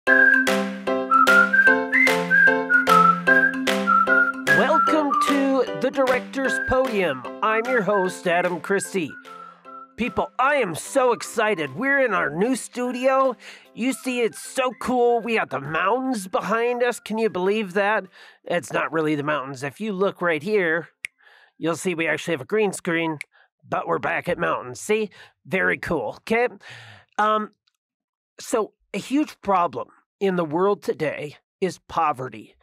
Welcome to the Directors Podium. I'm your host, Adam Christie. People, I am so excited. We're in our new studio. You see, it's so cool. We got the mountains behind us. Can you believe that? It's not really the mountains. If you look right here, you'll see we actually have a green screen, but we're back at mountains. See? Very cool. Okay? So a huge problem in the world today is poverty.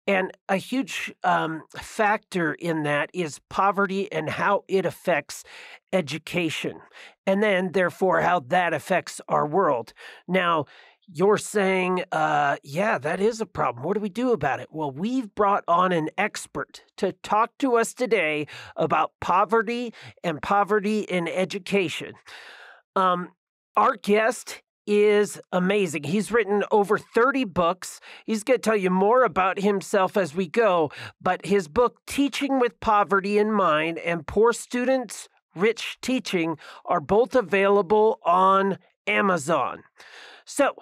And a huge factor in that is poverty and how it affects education. And then, therefore, how that affects our world. Now, you're saying, yeah, that is a problem. What do we do about it? Well, we've brought on an expert to talk to us today about poverty and poverty in education. Our guest is amazing. He's written over 30 books. He's going to tell you more about himself as we go, but his book, Teaching with Poverty in Mind and Poor Students, Rich Teaching, are both available on Amazon. So,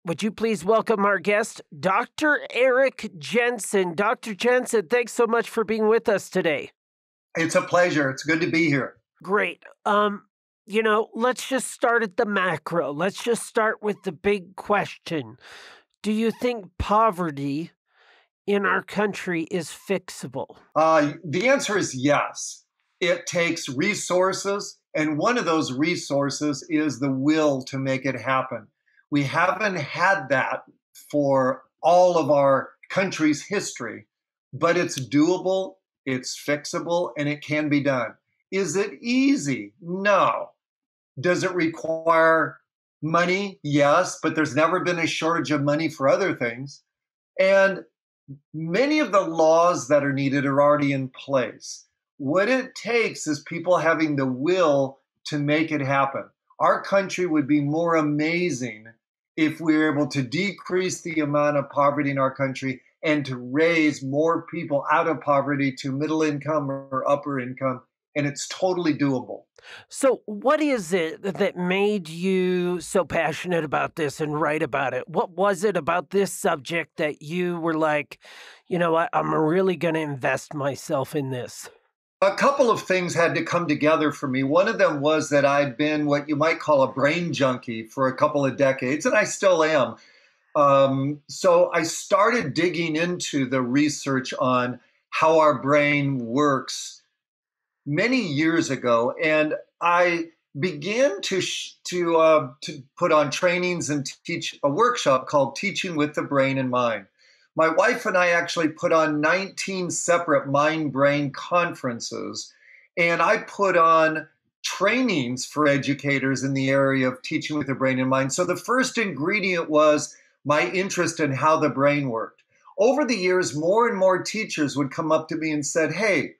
would you please welcome our guest, Dr. Eric Jensen. Dr. Jensen, thanks so much for being with us today. It's a pleasure. It's good to be here. Great. Let's just start at the macro. Let's just start with the big question. Do you think poverty in our country is fixable? The answer is yes. It takes resources, and one of those resources is the will to make it happen. We haven't had that for all of our country's history, but it's doable, it's fixable, and it can be done. Is it easy? No. Does it require money? Yes, but there's never been a shortage of money for other things. And many of the laws that are needed are already in place. What it takes is people having the will to make it happen. Our country would be more amazing if we were able to decrease the amount of poverty in our country and to raise more people out of poverty to middle income or upper income. And it's totally doable. So what is it that made you so passionate about this and write about it? What was it about this subject that you were like, you know what, I'm really going to invest myself in this? A couple of things had to come together for me. One of them was that I'd been what you might call a brain junkie for a couple of decades, and I still am. So I started digging into the research on how our brain works many years ago, and I began to put on trainings and teach a workshop called Teaching with the Brain in Mind. My wife and I actually put on 19 separate mind-brain conferences, and I put on trainings for educators in the area of teaching with the brain in mind. So the first ingredient was my interest in how the brain worked. Over the years, more and more teachers would come up to me and said, "Hey,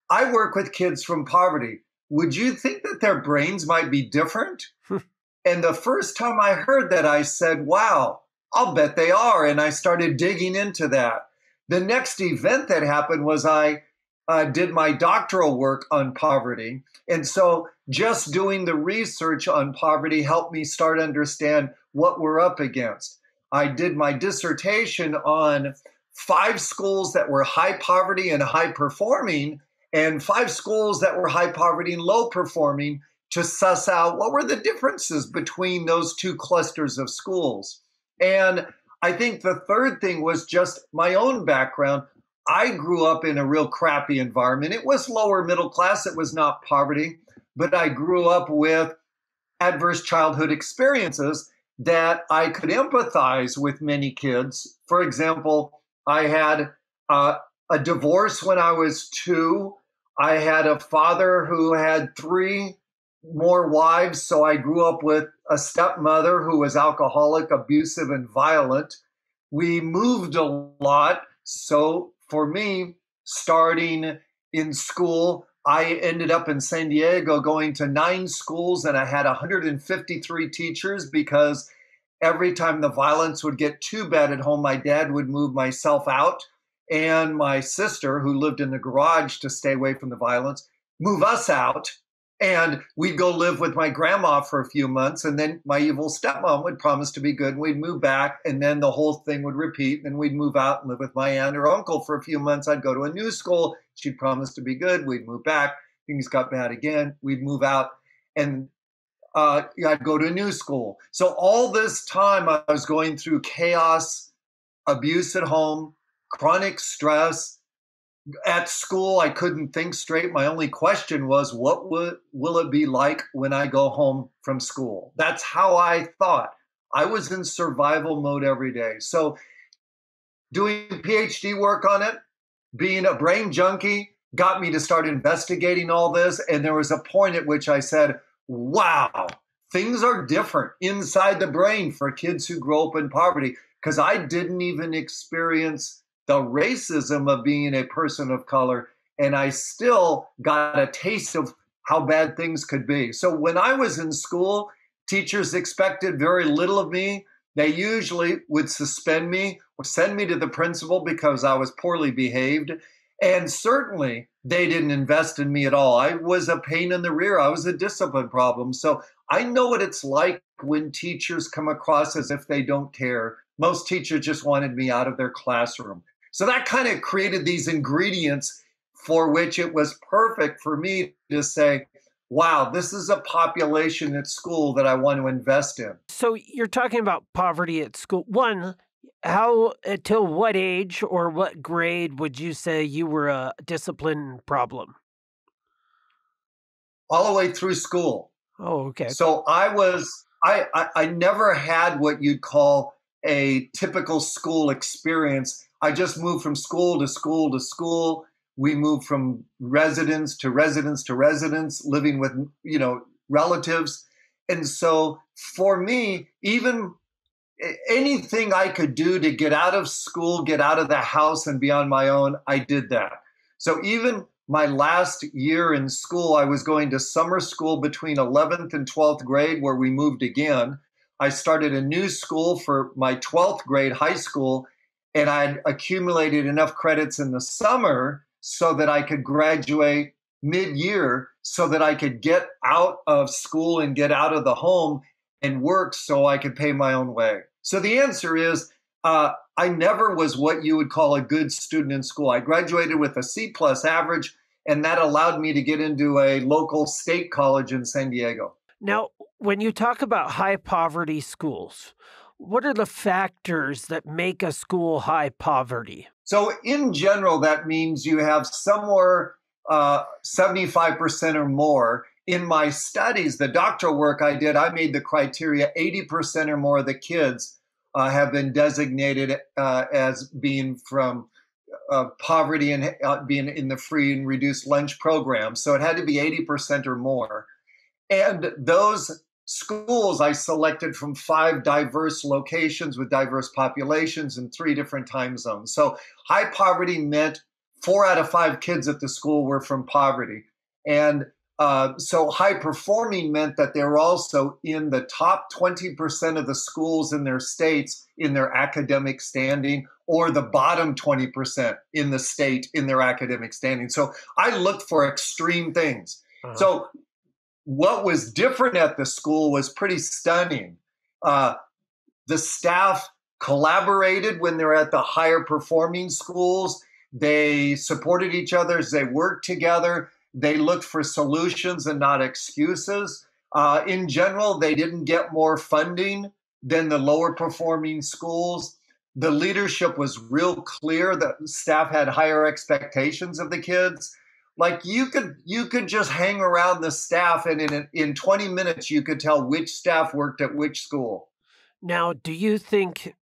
I work with kids from poverty. Would you think that their brains might be different?" And the first time I heard that, I said, wow, I'll bet they are. And I started digging into that. The next event that happened was I did my doctoral work on poverty. And so just doing the research on poverty helped me start to understand what we're up against. I did my dissertation on 5 schools that were high poverty and high performing, and 5 schools that were high poverty and low performing, to suss out what were the differences between those 2 clusters of schools. And I think the third thing was just my own background. I grew up in a real crappy environment. It was lower middle class. It was not poverty, but I grew up with adverse childhood experiences that I could empathize with many kids. For example, I had a divorce when I was 2. I had a father who had 3 more wives, so I grew up with a stepmother who was alcoholic, abusive, and violent. We moved a lot, so for me, starting in school, I ended up in San Diego going to 9 schools, and I had 153 teachers because every time the violence would get too bad at home, my dad would move myself out and my sister, who lived in the garage to stay away from the violence, move us out. And we'd go live with my grandma for a few months, and then my evil stepmom would promise to be good, and we'd move back, and then the whole thing would repeat, and we'd move out and live with my aunt or uncle for a few months. I'd go to a new school. She'd promise to be good. We'd move back. Things got bad again. We'd move out, and I'd go to a new school. So all this time I was going through chaos, abuse at home, chronic stress. At school, I couldn't think straight. My only question was, what will it be like when I go home from school? That's how I thought. I was in survival mode every day. So doing PhD work on it, being a brain junkie, got me to start investigating all this. And there was a point at which I said, wow, things are different inside the brain for kids who grow up in poverty, because I didn't even experience the racism of being a person of color, and I still got a taste of how bad things could be. So when I was in school, teachers expected very little of me. They usually would suspend me or send me to the principal because I was poorly behaved. And certainly they didn't invest in me at all. I was a pain in the rear. I was a discipline problem. So I know what it's like when teachers come across as if they don't care. Most teachers just wanted me out of their classroom. So that kind of created these ingredients for which it was perfect for me to say, wow, this is a population at school that I want to invest in. So you're talking about poverty at school. One, how, till what age or what grade would you say you were a discipline problem? All the way through school. Oh, okay. So I never had what you'd call a typical school experience. I just moved from school to school to school. We moved from residence to residence to residence, living with, relatives. And so for me, even anything I could do to get out of school, get out of the house and be on my own, I did that. So even my last year in school, I was going to summer school between 11th and 12th grade, where we moved again. I started a new school for my 12th grade high school, and I'd accumulated enough credits in the summer so that I could graduate mid-year, so that I could get out of school and get out of the home and work so I could pay my own way. So the answer is, I never was what you would call a good student in school. I graduated with a C+ average, and that allowed me to get into a local state college in San Diego. Now, when you talk about high poverty schools, what are the factors that make a school high poverty? So in general, that means you have somewhere 75% or more. In my studies, the doctoral work I did, I made the criteria 80% or more of the kids have been designated as being from poverty and being in the free and reduced lunch program. So it had to be 80% or more. And those schools I selected from 5 diverse locations with diverse populations in 3 different time zones. So high poverty meant 4 out of 5 kids at the school were from poverty. And so high performing meant that they were also in the top 20% of the schools in their states in their academic standing, or the bottom 20% in the state in their academic standing. So I looked for extreme things. So what was different at the school was pretty stunning. The staff collaborated when they're at the higher performing schools. They supported each other as they worked together. They looked for solutions and not excuses. In general, they didn't get more funding than the lower performing schools. The leadership was real clear. The staff had higher expectations of the kids. Like you could just hang around the staff, and in 20 minutes you could tell which staff worked at which school. Now, do you think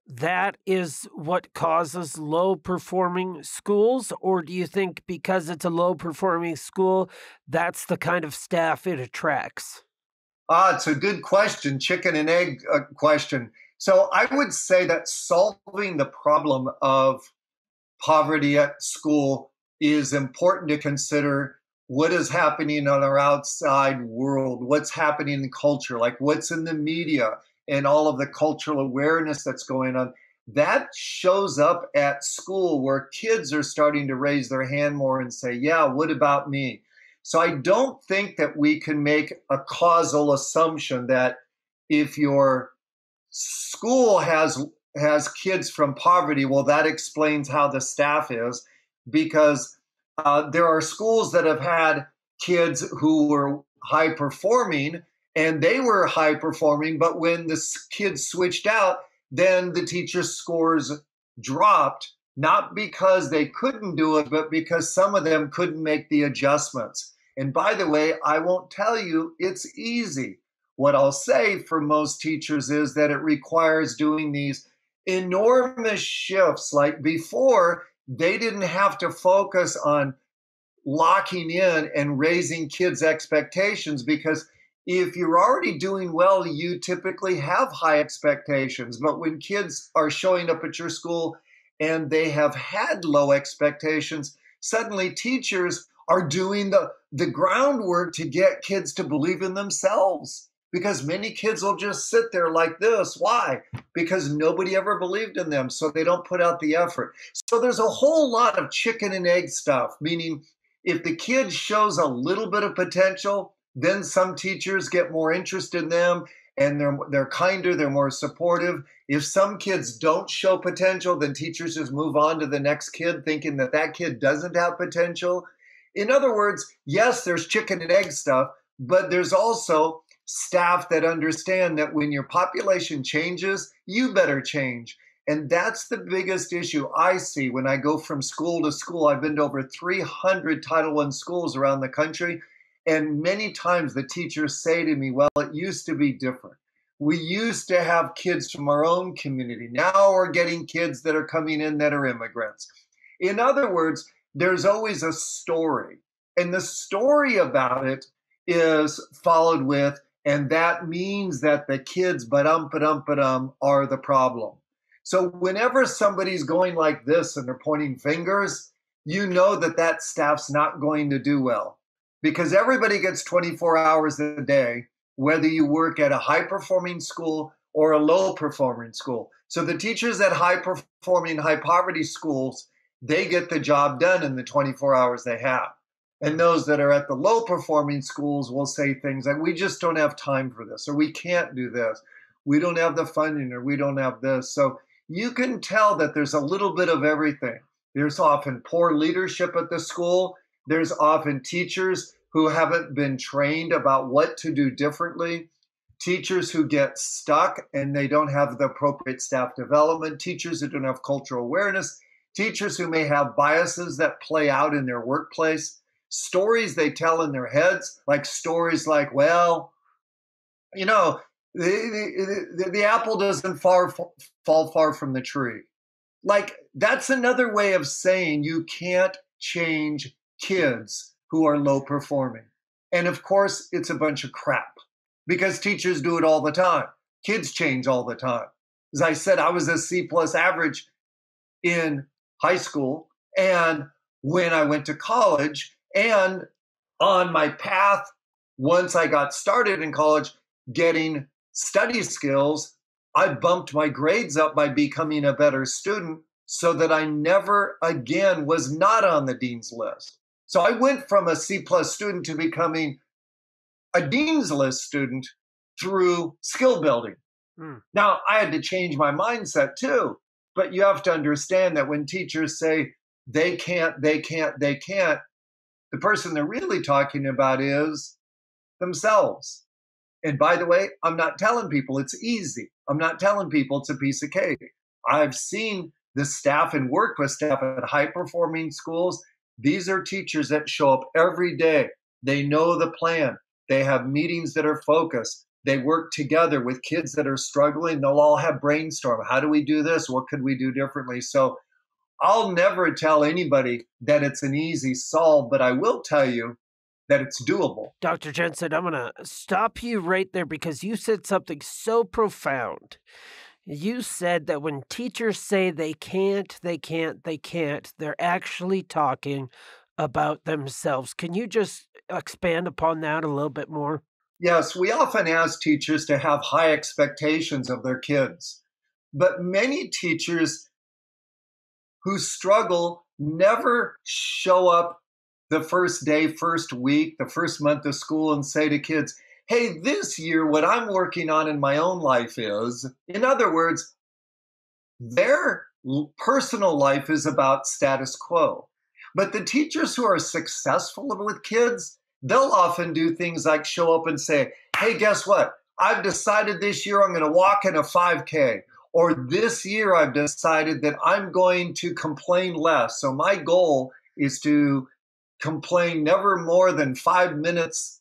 that is what causes low performing schools, or do you think because it's a low performing school, that's the kind of staff it attracts? It's a good question, chicken and egg question. So I would say that solving the problem of poverty at school is important to consider what is happening on our outside world, what's happening in culture, like what's in the media and all of the cultural awareness that's going on. That shows up at school, where kids are starting to raise their hand more and say, yeah, what about me? So I don't think that we can make a causal assumption that if your school has kids from poverty, well, that explains how the staff is, because there are schools that have had kids who were high performing, and they were high performing, but when the kids switched out, then the teachers' scores dropped, not because they couldn't do it, but because some of them couldn't make the adjustments. And by the way, I won't tell you it's easy. What I'll say for most teachers is that it requires doing these enormous shifts. Like before, they didn't have to focus on locking in and raising kids' expectations, because if you're already doing well, you typically have high expectations. But when kids are showing up at your school and they have had low expectations, suddenly teachers are doing the groundwork to get kids to believe in themselves. Because many kids will just sit there like this. Why? Because nobody ever believed in them, so they don't put out the effort. So there's a whole lot of chicken and egg stuff, meaning if the kid shows a little bit of potential, then some teachers get more interested in them, and they're kinder, they're more supportive. If some kids don't show potential, then teachers just move on to the next kid thinking that that kid doesn't have potential. In other words, yes, there's chicken and egg stuff, but there's also staff that understand that when your population changes, you better change. And that's the biggest issue I see when I go from school to school. I've been to over 300 Title I schools around the country. And many times the teachers say to me, well, it used to be different. We used to have kids from our own community. Now we're getting kids that are coming in that are immigrants. In other words, there's always a story. And the story about it is followed with, and that means that the kids, ba-dum, are the problem. So whenever somebody's going like this and they're pointing fingers, you know that that staff's not going to do well, because everybody gets 24 hours a day, whether you work at a high-performing school or a low-performing school. So the teachers at high-performing, high-poverty schools, they get the job done in the 24 hours they have. And those that are at the low-performing schools will say things like, we just don't have time for this, or we can't do this. We don't have the funding, or we don't have this. So you can tell that there's a little bit of everything. There's often poor leadership at the school. There's often teachers who haven't been trained about what to do differently. Teachers who get stuck and they don't have the appropriate staff development. Teachers who don't have cultural awareness. Teachers who may have biases that play out in their workplace. Stories they tell in their heads, like stories like, well, you know, the apple doesn't fall far from the tree. Like, that's another way of saying you can't change kids who are low performing. And of course, it's a bunch of crap, because teachers do it all the time. Kids change all the time. As I said, I was a C+ average in high school, and when I went to college, and on my path, once I got started in college, getting study skills, I bumped my grades up by becoming a better student, so that I never again was not on the dean's list. So I went from a C+ student to becoming a dean's list student through skill building. Now, I had to change my mindset too, but you have to understand that when teachers say they can't, the person they're really talking about is themselves. And by the way, I'm not telling people it's easy. I'm not telling people it's a piece of cake. I've seen the staff and work with staff at high-performing schools. These are teachers that show up every day. They know the plan. They have meetings that are focused. They work together with kids that are struggling. They'll all have brainstorm. How do we do this? What could we do differently? So I'll never tell anybody that it's an easy solve, but I will tell you that it's doable. Dr. Jensen, I'm going to stop you right there, because you said something so profound. You said that when teachers say they can't, they're actually talking about themselves. Can you just expand upon that a little bit more? Yes, we often ask teachers to have high expectations of their kids, but many teachers who struggle never show up the first day, first week, the first month of school and say to kids, hey, this year, what I'm working on in my own life is, in other words, their personal life is about status quo. But the teachers who are successful with kids, they'll often do things like show up and say, hey, guess what? I've decided this year I'm going to walk in a 5K. Or this year I've decided that I'm going to complain less. So my goal is to complain never more than 5 minutes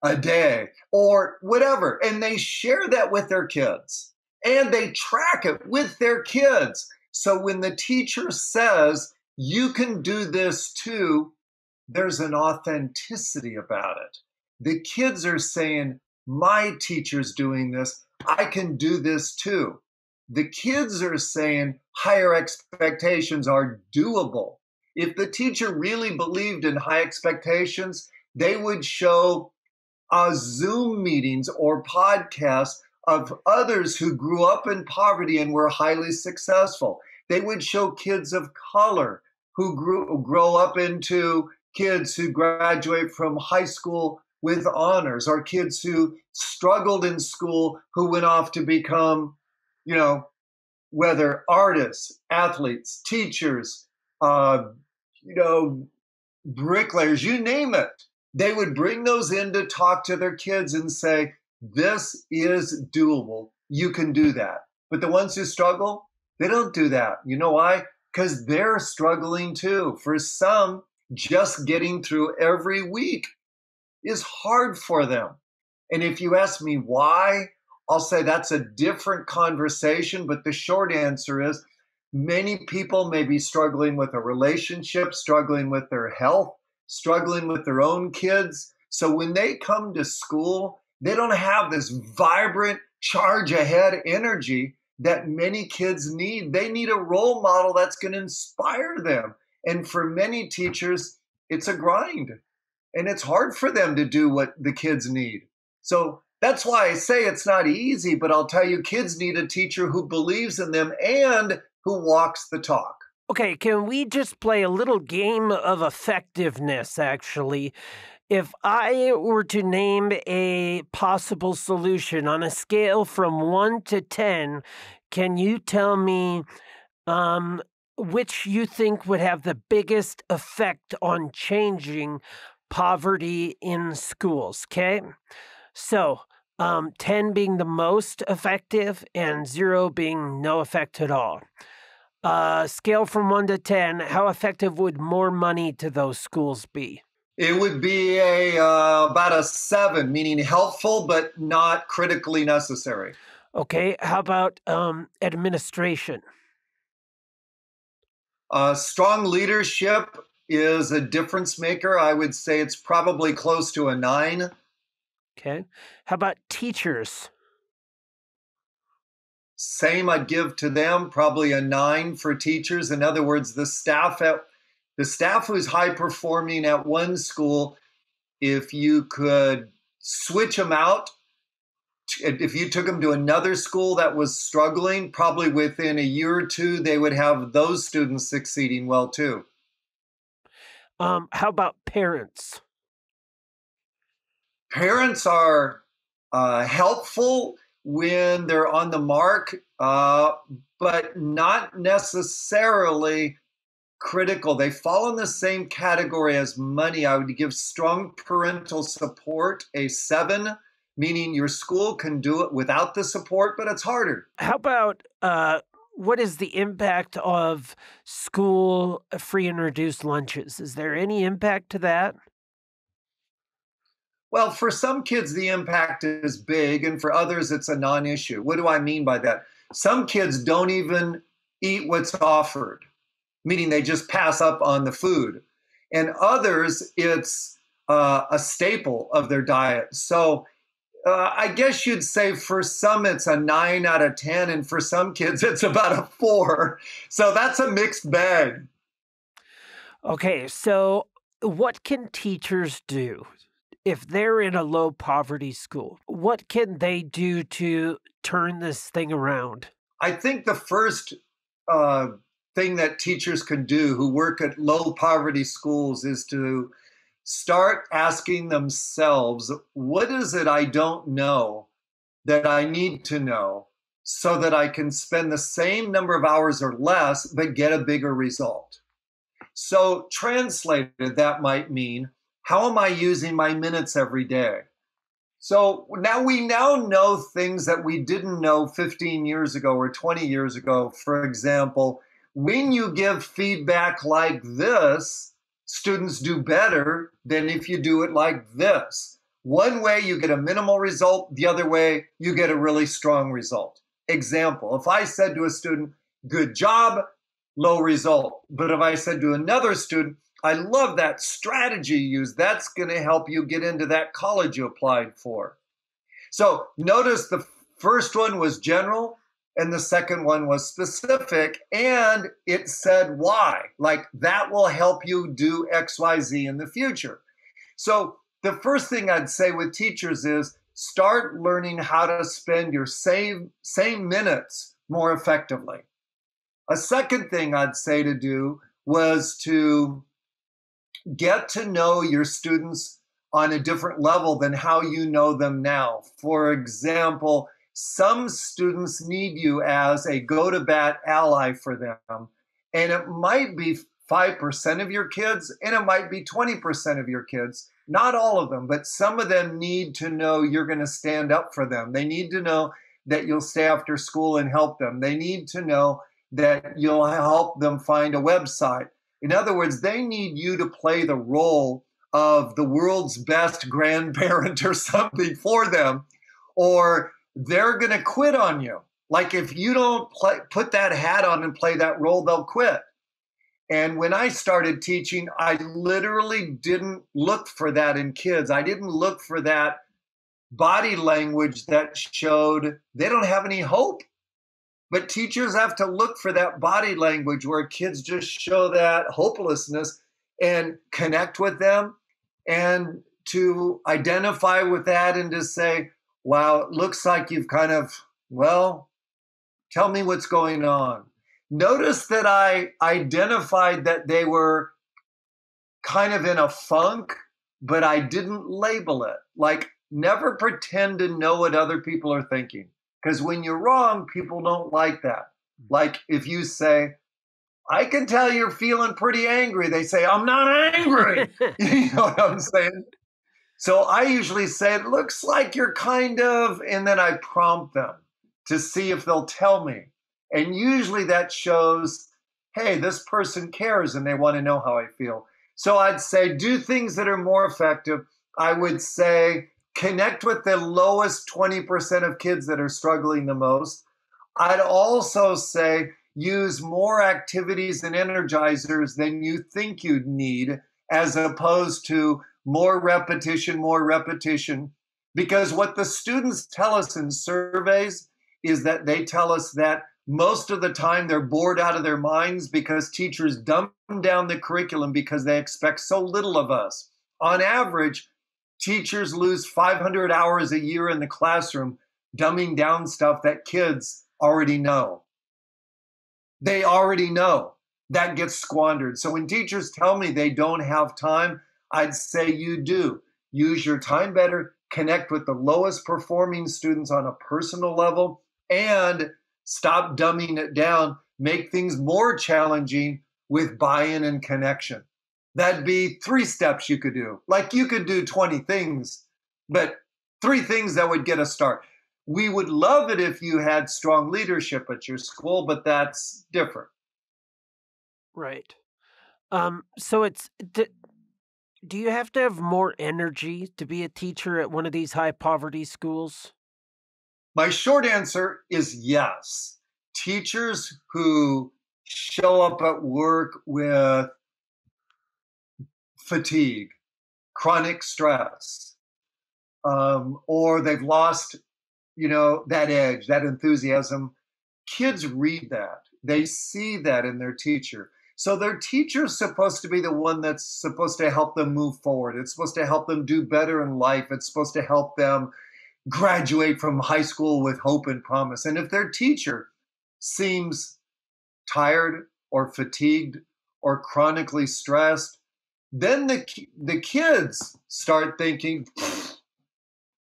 a day or whatever. And they share that with their kids and they track it with their kids. So when the teacher says, you can do this too, there's an authenticity about it. The kids are saying, my teacher's doing this, I can do this too. The kids are saying higher expectations are doable. If the teacher really believed in high expectations, they would show Zoom meetings or podcasts of others who grew up in poverty and were highly successful. They would show kids of color who grow up into kids who graduate from high school with honors, or kids who struggled in school who went off to become, whether artists, athletes, teachers, bricklayers, you name it. They would bring those in to talk to their kids and say, this is doable. You can do that. But the ones who struggle, they don't do that. You know why? Because they're struggling too. For some, just getting through every week is hard for them. And if you ask me why, I'll say that's a different conversation. But the short answer is many people may be struggling with a relationship, struggling with their health, struggling with their own kids. So when they come to school, they don't have this vibrant, charge ahead energy that many kids need. They need a role model that's going to inspire them. And for many teachers, it's a grind. And it's hard for them to do what the kids need. So that's why I say it's not easy, but I'll tell you, kids need a teacher who believes in them and who walks the talk. Okay, can we just play a little game of effectiveness, actually? If I were to name a possible solution on a scale from 1 to 10, can you tell me which you think would have the biggest effect on changing poverty in schools, okay? So 10 being the most effective and 0 being no effect at all. Scale from 1 to 10, how effective would more money to those schools be? It would be about a 7, meaning helpful but not critically necessary. Okay, how about administration? Strong leadership is a difference maker. I would say it's probably close to a 9. Okay, how about teachers? Same, I'd give to them, probably a 9 for teachers. In other words, the staff who's high performing at one school, if you could switch them out, if you took them to another school that was struggling, probably within a year or two, they would have those students succeeding well too. How about parents? Parents are helpful when they're on the mark, but not necessarily critical. They fall in the same category as money. I would give strong parental support a 7, meaning your school can do it without the support, but it's harder. How about what is the impact of school free and reduced lunches? Is there any impact to that? Well, for some kids, the impact is big, and for others, it's a non-issue. What do I mean by that? Some kids don't even eat what's offered, meaning they just pass up on the food. And others, it's a staple of their diet. So I guess you'd say for some, it's a 9 out of 10, and for some kids, it's about a 4. So that's a mixed bag. Okay, so what can teachers do if they're in a low poverty school? What can they do to turn this thing around? I think the first thing that teachers can do who work at low poverty schools is to start asking themselves, what is it I don't know that I need to know so that I can spend the same number of hours or less, but get a bigger result? So translated, that might mean, how am I using my minutes every day? So we now know things that we didn't know 15 years ago or 20 years ago. For example, when you give feedback like this, students do better than if you do it like this. One way you get a minimal result, the other way you get a really strong result. Example, if I said to a student, good job, low result. But if I said to another student, I love that strategy you used, that's going to help you get into that college you applied for. So notice the first one was general and the second one was specific, and it said why, like that will help you do X, Y, Z in the future. So the first thing I'd say with teachers is start learning how to spend your same minutes more effectively. A second thing I'd say to do was to get to know your students on a different level than how you know them now. For example, some students need you as a go-to-bat ally for them, and it might be 5% of your kids, and it might be 20% of your kids. Not all of them, but some of them need to know you're going to stand up for them. They need to know that you'll stay after school and help them. They need to know that you'll help them find a website. In other words, they need you to play the role of the world's best grandparent or something for them, or they're going to quit on you. Like if you don't put that hat on and play that role, they'll quit. And when I started teaching, I literally didn't look for that in kids. I didn't look for that body language that showed they don't have any hope. But teachers have to look for that body language where kids just show that hopelessness and connect with them, and to identify with that and to say, wow, it looks like you've kind of, well, tell me what's going on. Notice that I identified that they were kind of in a funk, but I didn't label it. Like, never pretend to know what other people are thinking. Because when you're wrong, people don't like that. Like if you say, I can tell you're feeling pretty angry. They say, I'm not angry. You know what I'm saying? So I usually say, it looks like you're kind of, and then I prompt them to see if they'll tell me. And usually that shows, hey, this person cares and they want to know how I feel. So I'd say, do things that are more effective. I would say, connect with the lowest 20% of kids that are struggling the most. I'd also say use more activities and energizers than you think you'd need, as opposed to more repetition. Because what the students tell us in surveys is that they tell us that most of the time they're bored out of their minds because teachers dumb down the curriculum because they expect so little of us. On average, teachers lose 500 hours a year in the classroom dumbing down stuff that kids already know. They already know. That gets squandered. So when teachers tell me they don't have time, I'd say you do. Use your time better, connect with the lowest performing students on a personal level, and stop dumbing it down. Make things more challenging with buy-in and connection. That'd be 3 steps you could do. Like you could do 20 things, but 3 things that would get a start. We would love it if you had strong leadership at your school, but that's different. Right. So do you have to have more energy to be a teacher at one of these high poverty schools? My short answer is yes. Teachers who show up at work with fatigue, chronic stress, or they've lost, that edge, that enthusiasm. Kids read that. They see that in their teacher. So their teacher's supposed to be the one that's supposed to help them move forward. It's supposed to help them do better in life. It's supposed to help them graduate from high school with hope and promise. And if their teacher seems tired or fatigued or chronically stressed, then the kids start thinking,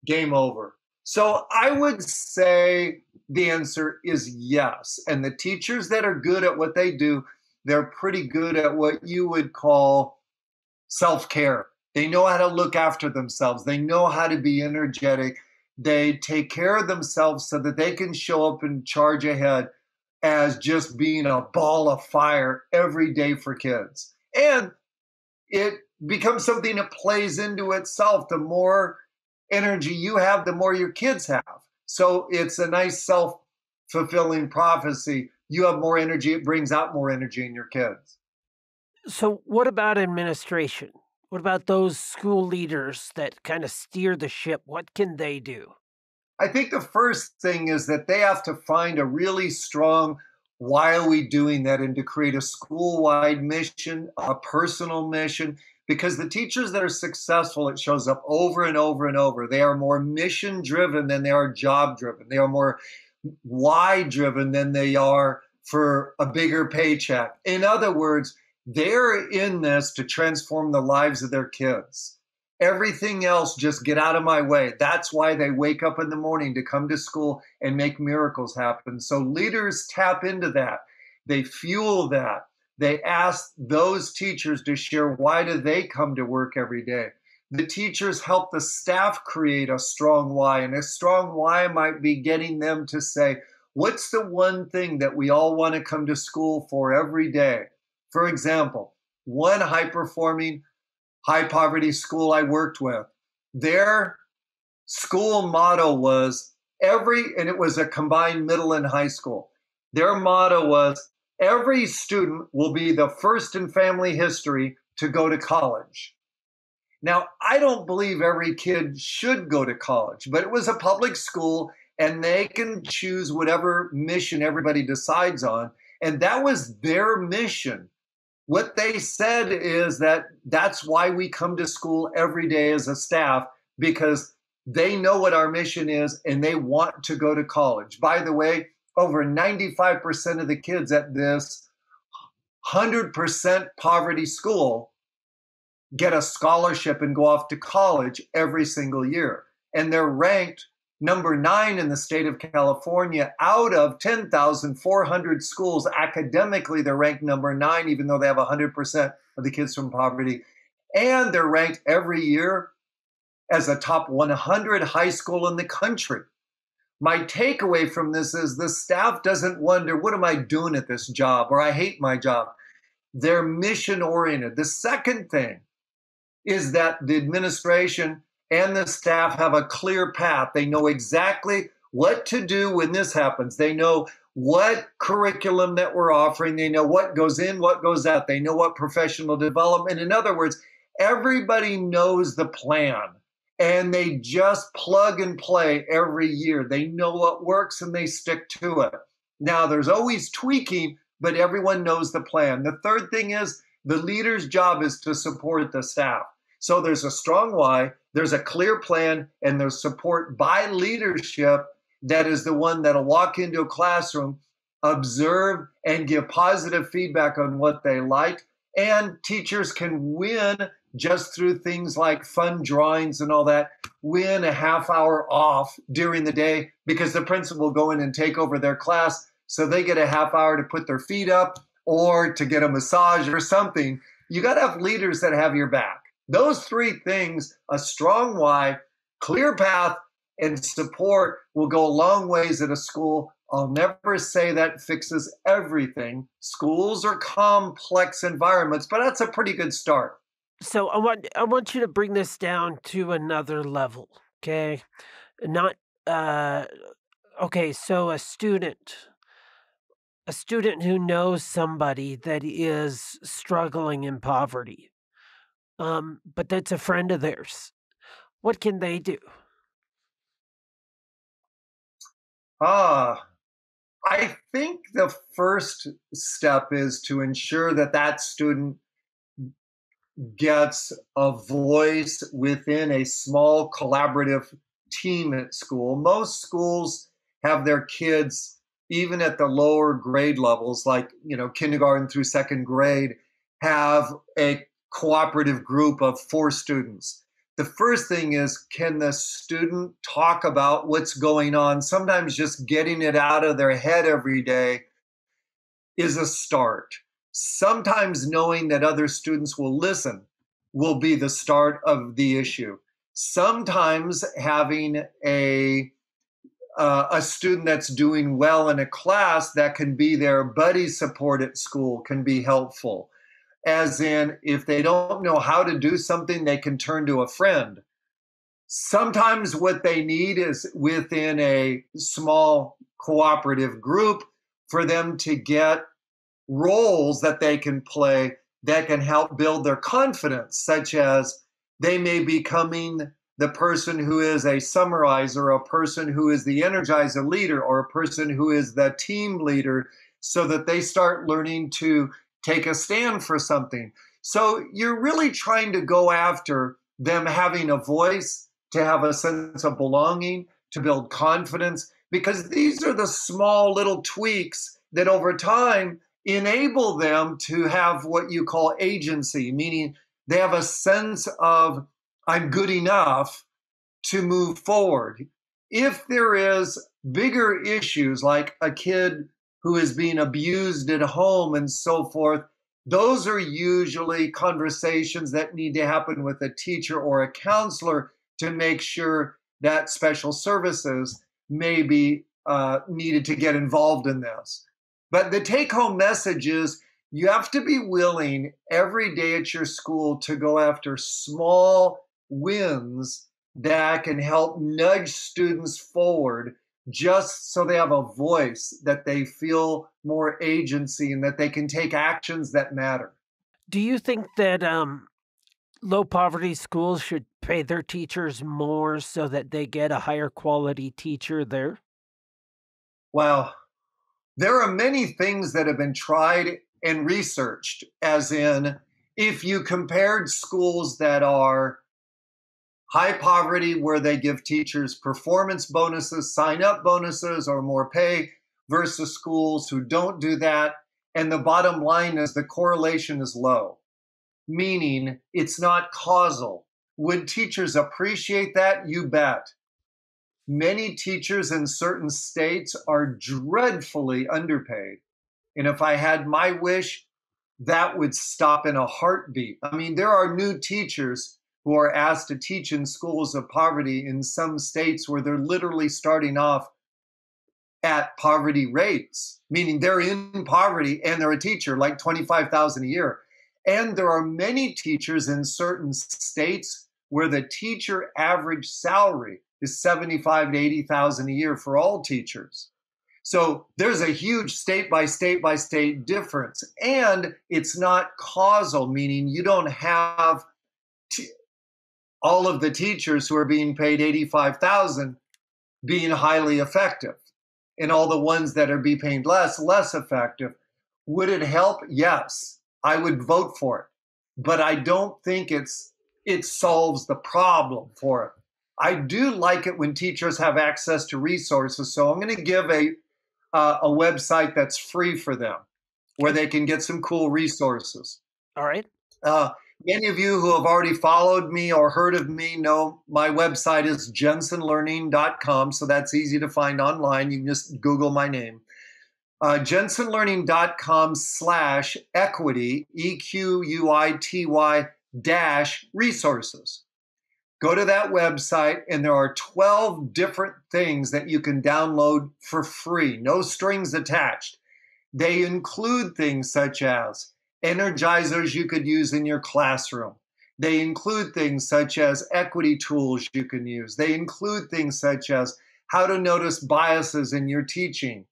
game over. So I would say the answer is yes. And the teachers that are good at what they do, they're pretty good at what you would call self-care. They know how to look after themselves. They know how to be energetic. They take care of themselves so that they can show up and charge ahead as just being a ball of fire every day for kids. And it becomes something that plays into itself. The more energy you have, the more your kids have. So it's a nice self-fulfilling prophecy. You have more energy, it brings out more energy in your kids. So, what about administration? What about those school leaders that kind of steer the ship? What can they do? I think the first thing is that they have to find a really strong why are we doing that, and to create a school-wide mission, a personal mission, because the teachers that are successful, it shows up over and over and over. They are more mission driven than they are job driven. They are more why driven than they are for a bigger paycheck. In other words, they're in this to transform the lives of their kids. Everything else, just get out of my way. That's why they wake up in the morning to come to school and make miracles happen. So leaders tap into that. They fuel that. They ask those teachers to share why do they come to work every day. The teachers help the staff create a strong why, and a strong why might be getting them to say, what's the one thing that we all want to come to school for every day? For example, one high-performing, high-poverty school I worked with, their school motto was and it was a combined middle and high school. Their motto was, every student will be the first in family history to go to college. Now, I don't believe every kid should go to college, but it was a public school and they can choose whatever mission everybody decides on. And that was their mission. What they said is that that's why we come to school every day as a staff, because they know what our mission is and they want to go to college. By the way, over 95% of the kids at this 100% poverty school get a scholarship and go off to college every single year. And they're ranked number 9 in the state of California out of 10,400 schools. Academically, they're ranked number 9, even though they have 100% of the kids from poverty. And they're ranked every year as a top 100 high school in the country. My takeaway from this is the staff doesn't wonder, what am I doing at this job? Or I hate my job. They're mission oriented. The second thing is that the administration and the staff have a clear path. They know exactly what to do when this happens. They know what curriculum that we're offering. They know what goes in, what goes out. They know what professional development. In other words, everybody knows the plan and they just plug and play every year. They know what works and they stick to it. Now, there's always tweaking, but everyone knows the plan. The third thing is the leader's job is to support the staff. So there's a strong why, there's a clear plan, and there's support by leadership that is the one that'll walk into a classroom, observe, and give positive feedback on what they like. And teachers can win just through things like fun drawings and all that, win a half hour off during the day because the principal will go in and take over their class. So they get a half hour to put their feet up or to get a massage or something. You got to have leaders that have your back. Those 3 things, a strong why, clear path, and support will go a long ways at a school. I'll never say that fixes everything. Schools are complex environments, but that's a pretty good start. So I want you to bring this down to another level, okay? Not okay, so a student who knows somebody that is struggling in poverty, but that's a friend of theirs. What can they do? I think the first step is to ensure that that student gets a voice within a small collaborative team at school. Most schools have their kids, even at the lower grade levels, like kindergarten through second grade, have a cooperative group of 4 students. The first thing is, can the student talk about what's going on? Sometimes just getting it out of their head every day is a start. Sometimes knowing that other students will listen will be the start of the issue. Sometimes having a student that's doing well in a class that can be their buddy support at school can be helpful. As in, if they don't know how to do something, they can turn to a friend. Sometimes what they need is within a small cooperative group for them to get roles that they can play that can help build their confidence, such as they may be becoming the person who is a summarizer, a person who is the energizer leader, or a person who is the team leader, so that they start learning to take a stand for something. So you're really trying to go after them having a voice, to have a sense of belonging, to build confidence, because these are the small little tweaks that over time enable them to have what you call agency, meaning they have a sense of, I'm good enough to move forward. If there is bigger issues like a kid who is being abused at home and so forth, those are usually conversations that need to happen with a teacher or a counselor to make sure that special services may be needed to get involved in this. But the take-home message is you have to be willing every day at your school to go after small wins that can help nudge students forward, just so they have a voice, that they feel more agency, and that they can take actions that matter. Do you think that low poverty schools should pay their teachers more so that they get a higher quality teacher there? Well, there are many things that have been tried and researched, as in, if you compared schools that are high poverty, where they give teachers performance bonuses, sign-up bonuses, or more pay, versus schools who don't do that, and the bottom line is the correlation is low, meaning it's not causal. Would teachers appreciate that? You bet. Many teachers in certain states are dreadfully underpaid. And if I had my wish, that would stop in a heartbeat. I mean, there are new teachers who are asked to teach in schools of poverty in some states where they're literally starting off at poverty rates, meaning they're in poverty and they're a teacher, like $25,000 a year. And there are many teachers in certain states where the teacher average salary is $75,000 to $80,000 a year for all teachers. So there's a huge state by state difference. And it's not causal, meaning you don't have all of the teachers who are being paid $85,000 being highly effective, and all the ones that are being paid less effective. Would it help? Yes, I would vote for it. But I don't think it solves the problem for it. I do like it when teachers have access to resources. So I'm going to give a website that's free for them, where they can get some cool resources. All right. Many of you who have already followed me or heard of me know my website is jensenlearning.com, so that's easy to find online. You can just Google my name. jensenlearning.com/equity, EQUITY -resources. Go to that website, and there are 12 different things that you can download for free, no strings attached. They include things such as energizers you could use in your classroom. They include things such as equity tools you can use. They include things such as how to notice biases in your teaching.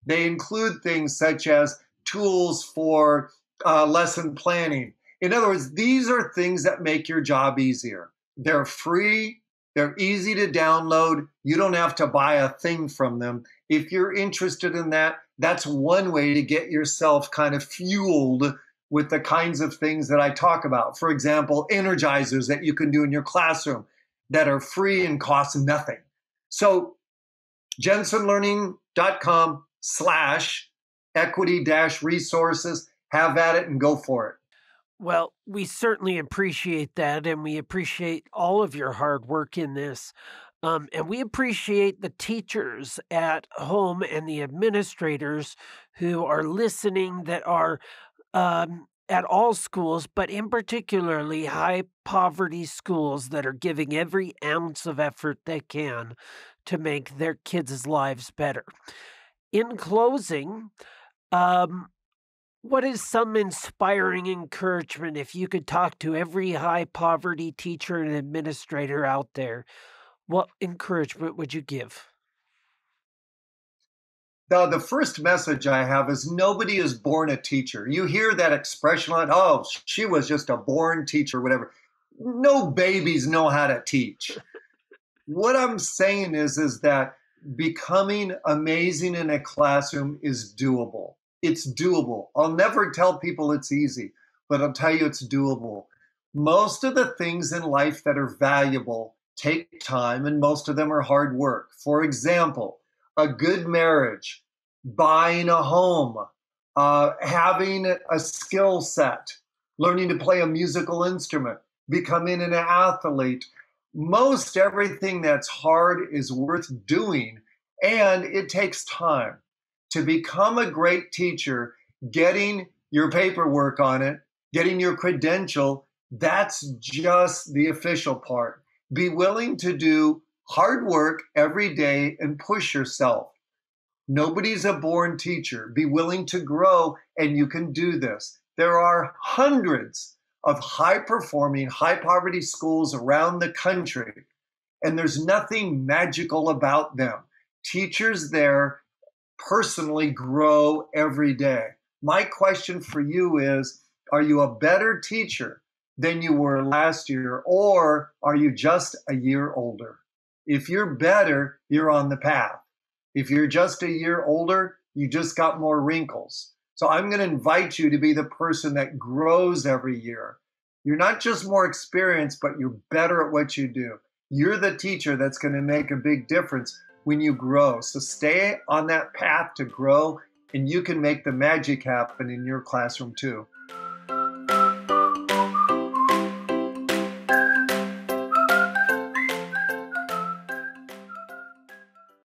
They include things such as tools for lesson planning. In other words, these are things that make your job easier. They're free. They're easy to download. You don't have to buy a thing from them. If you're interested in that, that's one way to get yourself kind of fueled with the kinds of things that I talk about. For example, energizers that you can do in your classroom that are free and cost nothing. So jensenlearning.com/equity-resources. Have at it and go for it. Well, we certainly appreciate that, and we appreciate all of your hard work in this. And we appreciate the teachers at home and the administrators who are listening that are at all schools, but in particularly high poverty schools that are giving every ounce of effort they can to make their kids' lives better. In closing, um, what is some inspiring encouragement if you could talk to every high poverty teacher and administrator out there? What encouragement would you give? The first message I have is nobody is born a teacher. You hear that expression like, oh, she was just a born teacher, whatever. No babies know how to teach. What I'm saying is that becoming amazing in a classroom is doable. It's doable. I'll never tell people it's easy, but I'll tell you it's doable. Most of the things in life that are valuable take time, and most of them are hard work. For example, a good marriage, buying a home, having a skill set, learning to play a musical instrument, becoming an athlete. Most everything that's hard is worth doing, and it takes time. To become a great teacher, getting your paperwork on it, getting your credential, that's just the official part. Be willing to do hard work every day and push yourself. Nobody's a born teacher. Be willing to grow, and you can do this. There are hundreds of high performing, high poverty schools around the country, and there's nothing magical about them. Teachers there personally grow every day. My question for you is, are you a better teacher than you were last year, or are you just a year older? If you're better, you're on the path. If you're just a year older, you just got more wrinkles. So I'm going to invite you to be the person that grows every year. You're not just more experienced, but you're better at what you do. You're the teacher that's going to make a big difference when you grow. So stay on that path to grow, and you can make the magic happen in your classroom too.